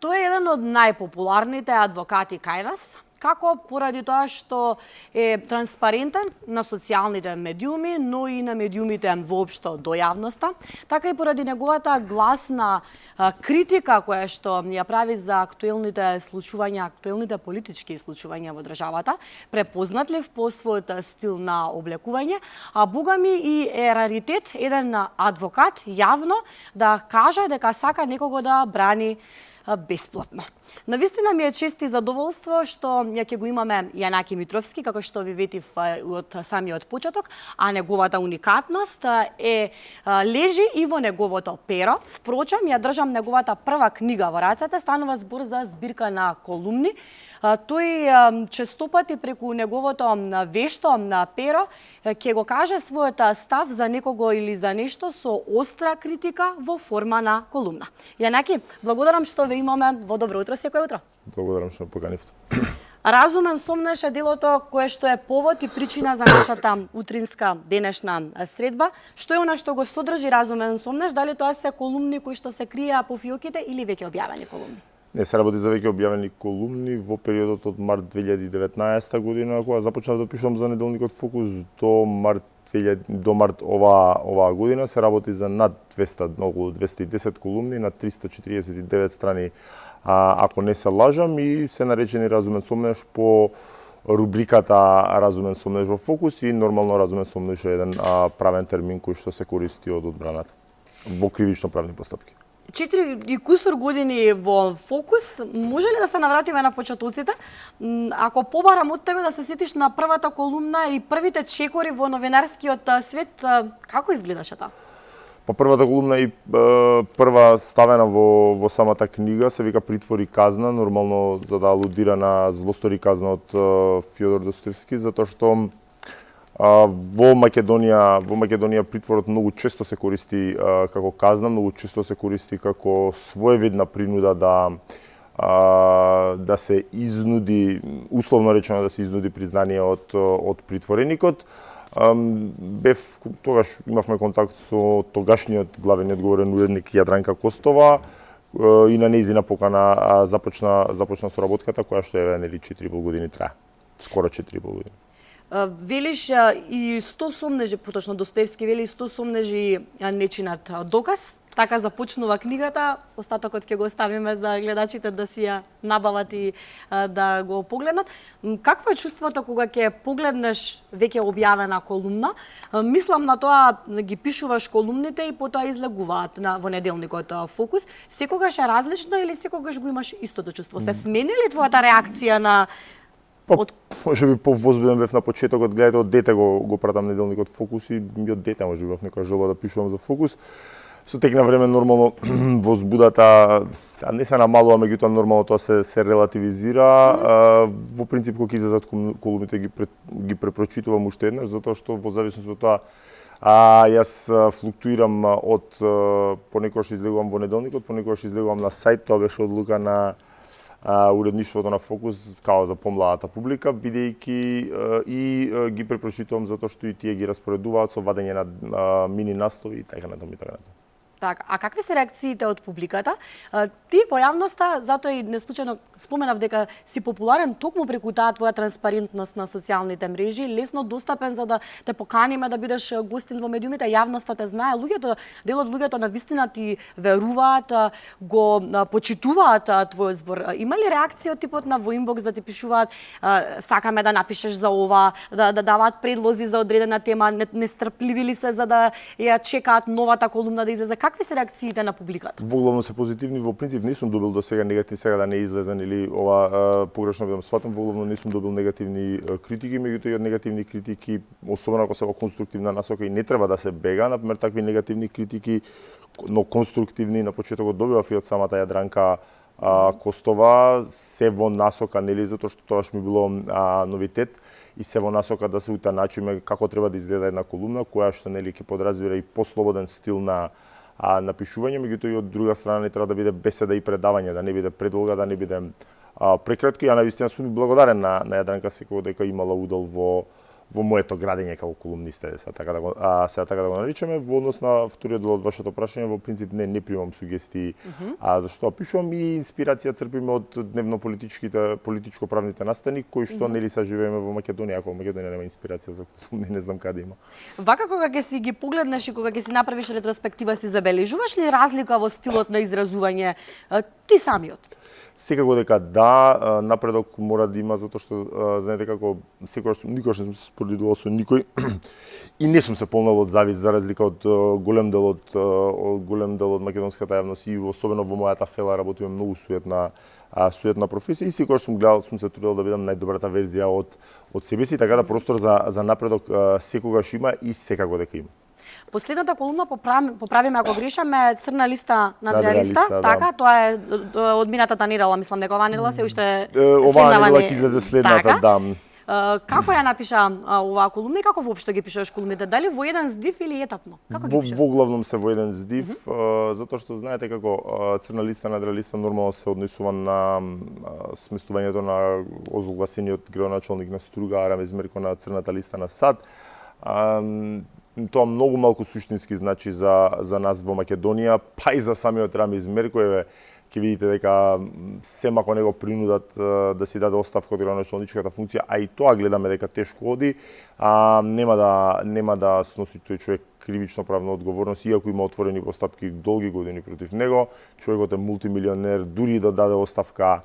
Тој е еден од најпопуларните адвокати кај нас, како поради тоа што е транспарентен на социјалните медиуми, но и на медиумите воопшто до јавноста, така и поради неговата гласна критика која што ја прави за актуелните случувања, актуелните политички случувања во државата, препознатлив по својот стил на облекување, а богами и е раритет еден адвокат јавно да каже дека сака некого да брани бесплатно. Навистина ми е чест и задоволство што ја ќе го имаме Јанаки Митровски, како што ви ветив од самиот почеток, а неговата уникатност лежи и во неговото перо. Впрочем, ја држам неговата прва книга во рацете, станува збор за збирка на колумни. Тој честопати преку неговото вешто на перо ќе го каже својот став за некого или за нешто со остра критика во форма на колумна. Јанаки, благодарам што ве имаме во Добро утро секој утро. Благодарам што ме поканивте. Разумен сомнеш е делото кое што е повод и причина за нашата утринска денешна средба. Што е она што го содржи разумен сомнеш? Дали тоа се колумни кои што се криеа по фиоките или веќе објавени колумни? Не, се работи за веќе објавени колумни во периодот од март 2019 година, кога започнав да пишувам за неделникот Фокус до март оваа година. Се работи за над 200, околу 210 колумни на 349 страни, ако не се лажам, и се наречени Разумен сомнеш по рубриката Разумен сомнеш во Фокус, и нормално Разумен сомнеш е еден правен термин кој што се користи од одбраната во кривично-правни постапки. 4 и кусур години во Фокус, може ли да се навратиме на почетоците? Ако побарам од тебе да се сетиш на првата колумна и првите чекори во новинарскиот свет, како изгледаше таа? Па првата колумна и прва ставена во самата книга се вика Притвор и казна, нормално за да алудира на Злостор и казна од Фјодор Достоевски, затоа што во Македонија притворот многу често се користи како казна, многу често се користи како своевидна принуда да се изнуди, условно речено да се изнуди признание од притвореникот. Тогаш имавме контакт со тогашниот главен одговорен уредник Јадранка Костова и на нејзина покана започна соработката која што е 4,5 години трае. Скоро 4,5 години. Велиш и 100 сомнежи, поточно Достоевски вели 100 сомнежи не чинат доказ. Така започнува книгата, остатокот ќе го оставиме за гледачите да си ја набават и да го погледнат. Какво е чувството кога ќе погледнеш веќе објавена колумна? Мислам на тоа, ги пишуваш колумните и потоа излегуваат во неделникот Фокус. Секогаш е различно или секогаш го имаш истото чувство? Се смени ли твојата реакција на Може би повозбуден бев на почетокот, гледајте, од дете го пратам неделникот Фокус и од дете може би бев некоја желба да пишувам за Фокус. Со тек на време нормално возбудата не се намалува, меѓутоа нормално тоа се релативизира. Во принцип кога излезат колумните ги препрочитувам уште еднаш, затоа што во зависност од тоа јас флуктуирам од понекогаш излегувам во неделникот, понекогаш излегувам на сајт, тоа беше одлука на уредништвото на Фокус као за помладата публика, бидејќи и ги препрочитувам затоа што и тие ги распоредуваат со вадење на мини наслови и така натаму и така натаму. Така, а какви се реакциите од публиката? Ти во јавноста, затоа и неслучајно споменав дека си популарен токму преку таа твоја транспарентност на социјалните мрежи, лесно достапен за да те поканиме да бидеш гостин во медиумите, јавноста те знае, дел од луѓето навистина ти веруваат, го почитуваат твојот збор. Има ли реакција од типот на во инбокс да ти пишуваат сакаме да напишеш за ова, да даваат предлози за одредена тема, нестрпливи ли се за да ја чекаат новата колумна да излезе? Какви се реакциите на публиката? Воглавно се позитивни, во принцип не сум добил до сега негативни, сега да не излезен или ова погрешно бидам сватам, воглавно не сум добил негативни критики, меѓутоа од негативни критики, особено ако се во конструктивна насока, и не треба да се бега, например такви негативни критики, но конструктивни на почетокот добивав и од самата Јадранка Костова, се во насока, нели, затоа што тоаш ми било новитет, и се во насока да се утаначиме како треба да изгледа една колумна, која што нели ќе подразбира и послободен стил на напишување, меѓутоа и од друга страна не треба да биде беседа и предавање, да не биде предолга, да не биде прекратко. Ја навистина сум благодарен на Јадранка секој дека имала удел во моето градење како колумниста, сега така да го наричаме, во однос на вториот дел од вашето прашање, во принцип не примам сугестии за што пишувам и инспирација црпиме од политичко-правните настани кои што нели са живееме во Македонија, ако во Македонија нема инспирација за не знам каде има. Вака кога ќе си ги погледнеш и кога ќе си направиш ретроспектива, си забележуваш ли разлика во стилот на изразување ти самиот? Секако дека да, напредок мора да има, затоа што знаете како никогаш не сум се споредувал со никој и не сум се полнал од завист за разлика од голем дел од македонската јавност и особено во мојата фела работиме многу суетна професија и секогаш сум се трудел да бидам најдобрата верзија од себе си, така да простор за напредок секогаш има и секако дека има. Последната колумна, поправиме ако грешаме, црна листа надреалиста, така, тоа е од минатата недела, мислам дека оваа недела се уште оваа недела ќе излезе следната, да. Како ја напиша оваа колумна и како воопшто ги пишуваш колумните? Дали во еден здив или етапно? Како ги пишуваш? Во главном се во еден здив, затоа што знаете како црна листа надреалиста нормално се однесува на сместувањето на озгласениот градоначалник на Струга Арам Измерко на црната листа на САД. Тоа многу малку суштински значи за нас во Македонија, па и за самиот Рами Измерко, ќе видите дека сем ако не го принудат да си даде оставка од градоначалничката функција, а и тоа гледаме дека тешко оди, нема да сноси тој човек кривично правна одговорност, иако има отворени постапки долги години против него. Човекот е мултимилионер, дури да даде оставка,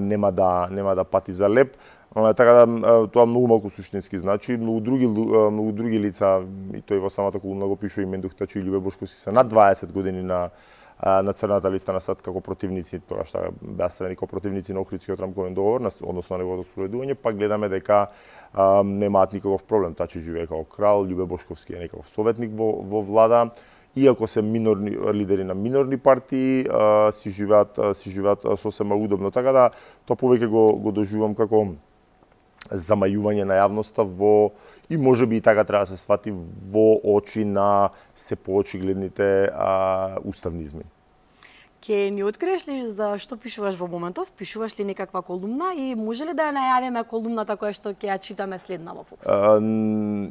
нема да пати за леп. Така да тоа многу малку суштински значи, многу други лица и тој во самата колумна го пишува и Мендух Тачи и Љубе Бошковски се над 20 години на црната листа на САД како противници, тоа што беа ставени како противници на Охридскиот рамковен договор, односно на неговото спроведување, пак гледаме дека немаат никаков проблем. Тачи живее како крал, Љубе Бошковски е некаков советник во влада. Иако се минорни лидери на минорни партии, си живеат сосема удобно. Така да тоа повеќе го доживувам како замајување на јавноста и можеби и така треба да се свати во очи на се поочигледните уставни измени. Ке ни откриеш ли за што пишуваш во моментов? Пишуваш ли некаква колумна и може ли да ја најавиме колумната која што ќе ја читаме следна во Фокус?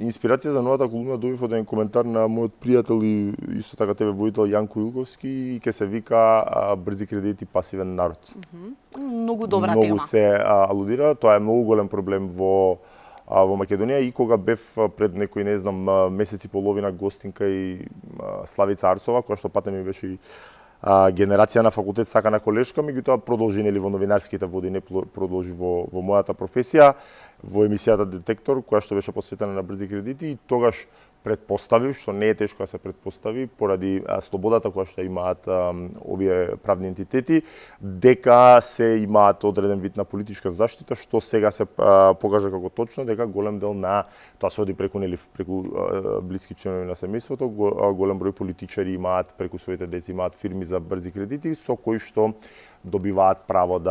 Инспирација за новата колумна добив од еден коментар на мојот пријател и исто така ТВ воител Јанко Илковски и ќе се вика брзи кредити пасивен народ. Многу добра тема. Многу се алудира, тоа е многу голем проблем во Македонија и кога бев пред некои, не знам, месец и половина гостинка и Славица Арсова, која што патем ми беше генерација на факултет сака на колешка, меѓутоа продолжи нели во новинарските води, не продолжи во мојата професија, во емисијата Детектор, која што беше посветена на брзи кредити и тогаш предпоставив, што не е тешко да се предпостави, поради слободата која што имаат овие правни entiteti, дека се имаат одреден вид на политичка заштита, што сега се покажа како точно, дека голем дел на, тоа се оди преку блиски членови на семејството, голем број политичари имаат, преку своите деца имаат фирми за брзи кредити, со кои што добиваат право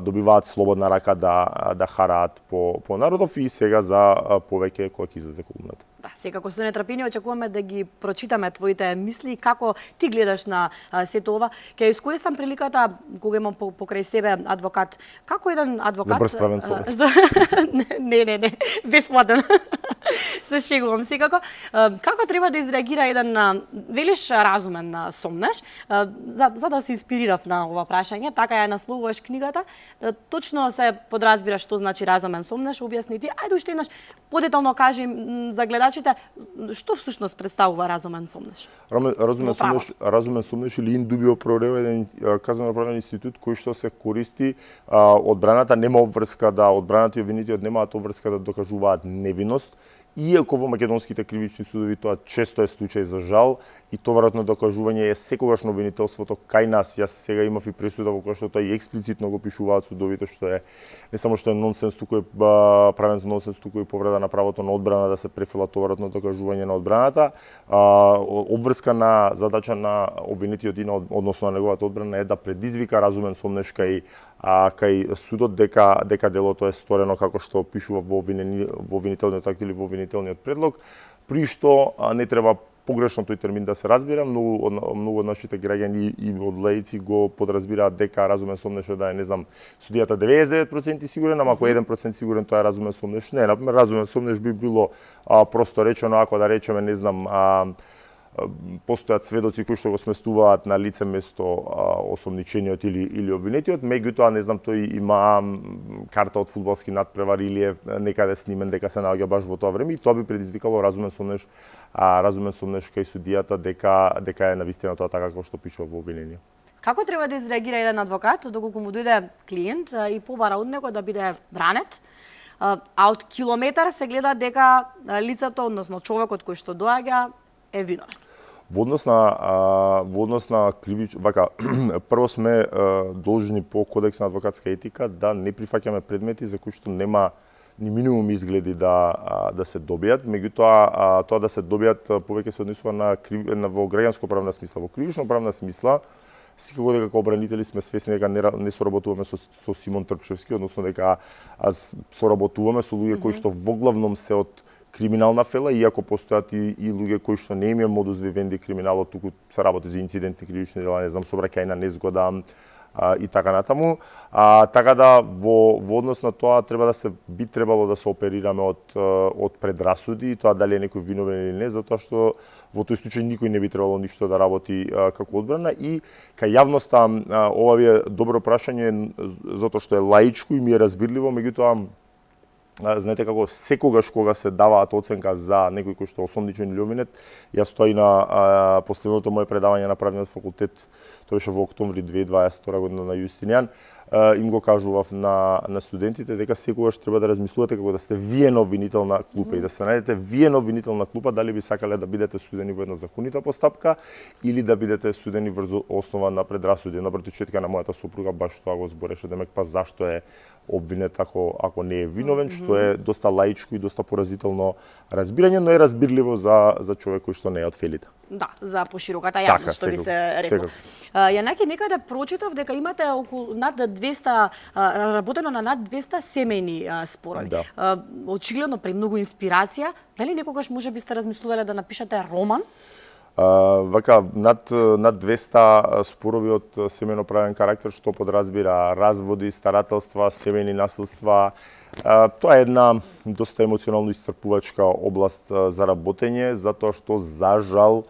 добиваат слободна рака да хараат по народов и сега за повеќе кој ќе излезе колумната. Да, секако со нетрпение очекуваме да ги прочитаме твоите мисли и како ти гледаш на сето ова. Ќе искористам приликата кога имам покрај себе адвокат. Како еден адвокат за брз правен совет. Не, бесплатен. Се шегувам секако. Како треба да изреагира еден велиш разумен сомнеш, за да се инспирирав на ова прашање, така ја насловуваш книгата. Точно се подразбира што значи разумен сомнеш, објасни ти. Ајде уште еднаш подетално кажи за гледачите што всушност представува разумен сомнеш. Разумен сомнеш или индубио прорео е еден казнено-правен институт кој што се користи одбраната нема обврска да одбраната и обвинетиот немаат обврска да докажуваат невиност. Иако во македонските кривични судови тоа често е случај за жал и товаратно докажување е секогаш на обвинителството кај нас. Јас сега имав и пресуда во која што тоа и експлицитно го пишуваат судовите, што е не само што е нонсенс, туку е правен за нонсенс, туку и повреда на правото на одбрана да се префила товаратно докажување на одбраната. Обврска на задача на обвинетиот и односно на неговата одбрана е да предизвика разумен сомнеш кај судот дека делото е сторено како што пишува во обвинителниот акт или во обвинителниот предлог, при што не треба погрешно тој термин да се разбира, многу од нашите граѓани и од лаици го подразбираат дека разумен сомнеш е да е, не знам, судијата 99% сигурен, ама ако 1% сигурен тоа е разумен сомнеш. Не, например, разумен сомнеш би било просто речено, ако да речеме, не знам, постојат сведоци кои што го сместуваат на лице место осомничениот или обвинетиот, меѓутоа, не знам, тој има карта од фудбалски надпревар или е некаде снимен дека се наоѓа баш во тоа време, и тоа би предизвикало разумен сомнеш кај судијата дека е навистина тоа така како што пишува во обвинение. Како треба да изреагира еден адвокат доколку му дојде клиент и побара од него да биде бранет, а од километар се гледа дека лицето, односно човекот кој што доаѓа, е виновен? Во однос на прво сме должни по Кодекс на адвокатска етика да не прифаќаме предмети за кои што нема ни минимум изгледи да се добијат, меѓутоа тоа да се добијат повеќе се однесува на во граѓанско правна смисла. Во кривично правна смисла, секако дека како обранители сме свесни дека не соработуваме со Симон Трпчевски, односно дека соработуваме со луѓе кои што воглавном се од криминална фела, иако постојат и луѓе кои што не имаат модус вивенди криминалот, туку се работи за инцидентни кривични дела, не знам, сообраќајна незгода и така натаму. Така да во однос на тоа би требало да се оперираме од предрасуди, и тоа дали е некој виновен или не, затоа што во тој случај никој не би требало ништо да работи како одбрана, и кај јавноста ова ви е добро прашање затоа што е лаичко и ми е разбирливо, меѓутоа знаете како секогаш кога се даваат оценка за некој кој што е осомничен или обвинет, јас тоа и на последното мое предавање на правниот факултет, тоа беше во октомври 2022 година на Јустинијан, им го кажував на студентите дека секогаш треба да размислувате како да сте вие на обвинителна клупа и да се најдете вие на обвинителна клупа, дали би сакале да бидете судени во една законита постапка или да бидете судени врз основа на предрасуди. Напротив, четка на мојата сопруга баш тоа го збореше, демек па зашто е обвинет ако не е виновен, што е доста лаичко и доста поразително разбирање, но е разбирливо за човек кој што не е од фелите. Да, за пошироката јавност, што би се рекло. Јанаки, некаде прочитав дека имате околу над 200 работено на над 200 семејни спорови. Да. Очигледно премногу инспирација. Дали некогаш може би сте размислувале да напишете роман? Над 200 спорови од семејно-правен карактер, што подразбира разводи, старателства, семејни насилства. Тоа е една доста емоционално исцрпувачка област за работење, затоа што за жал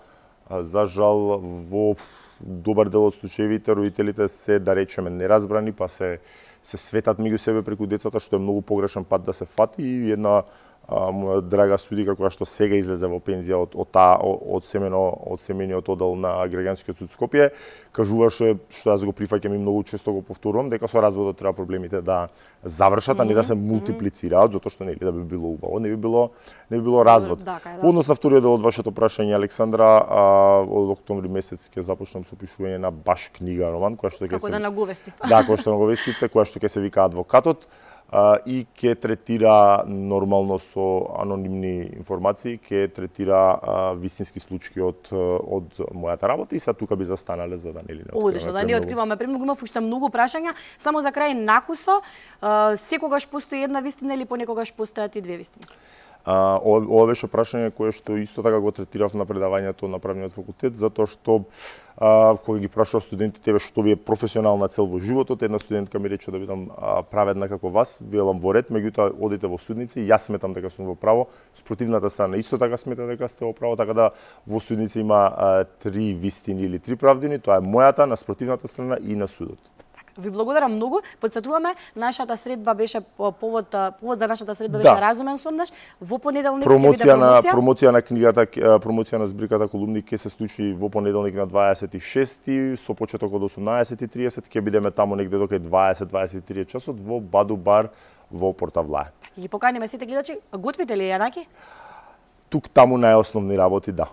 во добар дел од случаевите родителите се, да речеме, неразбрани, па се светат меѓу себе преку децата, што е многу погрешен пат да се фати, и една моја драга судика која што сега излезе во пензија од семејниот одел на граѓанскиот суд Скопје, кажуваше, што јас го прифаќам и многу често го повторувам, дека со разводот треба проблемите да завршат, а не да се мултиплицираат, затоа што нели да би било убаво, не би било развод. Во однос на вториот дел од вашето прашање, Александра, од октомври месец ќе започнам со пишување на баш книга роман, која што ќе да наговести. Да, која што наговестите, која што ќе се вика Адвокатот, и ќе третира нормално со анонимни информации, ќе третира вистински случаи од мојата работа, и тука би застанале за да нели не откриваме. Одлично, да не откриваме премногу, имав уште многу прашања. Само за крај накусо, секогаш постои една вистина или понекогаш постојат и две вистини? Ова беше прашање кое што исто така го третирав на предавањето на правниот факултет, затоа што кога ги прашав студентите што ви е професионална цел во животот, една студентка ми рече да бидам праведна како вас, велам во ред, меѓутоа одите во судници, јас сметам дека сум во право, спротивната страна исто така смета дека сте во право, така да во судници има три вистини или три правдини, тоа е мојата, на спротивната страна и на судот. Ви благодарам многу. Подсетуваме, нашата средба беше повод за нашата средба беше разумен сомнеш. Во понеделник ќе биде промоција на книгата, промоција на збирката колумни ќе се случи во понеделник на 26 со почеток од 18:30, ќе бидеме таму негде до кај 20-23 часот во Баду бар во Портавлаја. Ги поканиме сите гледачи. Готвите ли, Јанаки? Тук таму најосновни работи, да.